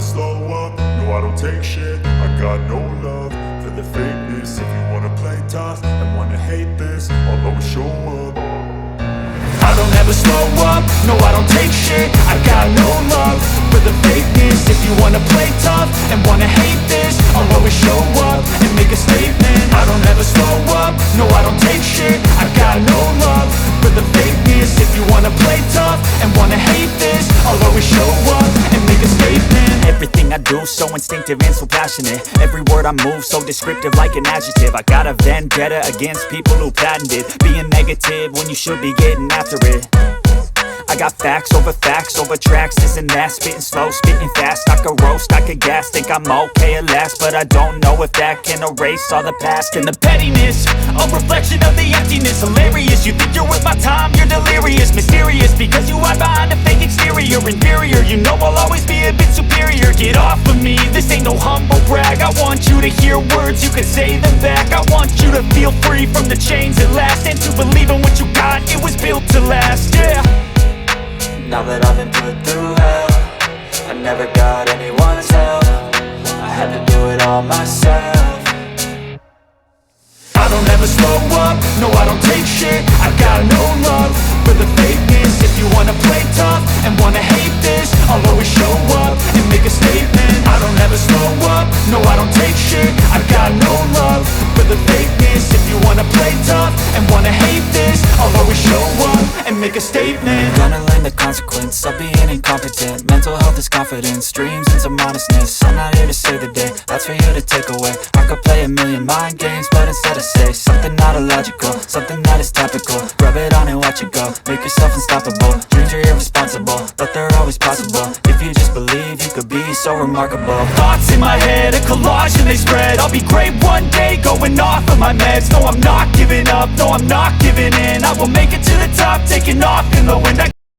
slow up, no I don't take shit. I got no love for the fakeness. If you wanna play tough and wanna hate this, I'll always show up. I don't ever slow up, no I don't take shit. I got no love for the fakeness. If you wanna play tough and wanna hate this, I'll always show up and make a statement. I don't ever slow up, no I don't take shit. I got no love for the fakeness. If you wanna play tough and wanna hate this, I'll always show up and make a statement. Everything I do so instinctive and so passionate. Every word I move so descriptive like an adjective. I got a vendetta against people who patented being negative when you should be getting after it. I got facts over tracks, this and that. Spitting slow, spitting fast, I could roast, I could gas. Think I'm okay at last, but I don't know if that can erase all the past. And the pettiness, a reflection of the emptiness. Hilarious, you think you're worth my time, you're delirious. Mysterious, because you hide behind a fake exterior. Inferior, you know I'll always be a bit superior. Get off of me, this ain't no humble brag. I want you to hear words, you can say them back. I want you to feel free from the chains at last, and to believe in what you got, it was built to last, yeah. Now that I've been put through hell, I never got anyone's help. I had to do it all myself. I don't ever slow up, no I don't take shit. I got no love for the fakeness. If you wanna play tough and wanna hate this, I'll always show up and make a statement. I don't ever slow up, no I don't take shit. I got no love for the fakeness. If you wanna play tough and wanna hate this, I'll always show up and make a statement. Gonna learn the consequence of being incompetent. Mental health is confidence, dreams and some honestness. I'm not here to save the day, that's for you to take away. I could play a million mind games, but instead I say something not illogical, something that is topical. Rub it on and watch it go, make yourself unstoppable. Dreams are irresponsible, but they're always possible. If you just believe, you could be so remarkable. Thoughts in my head, a collage and they spread. I'll be great one day, going off of my meds. No, I'm not giving up, no, I'm not giving in. I will make it to the top, taking off in the wind. I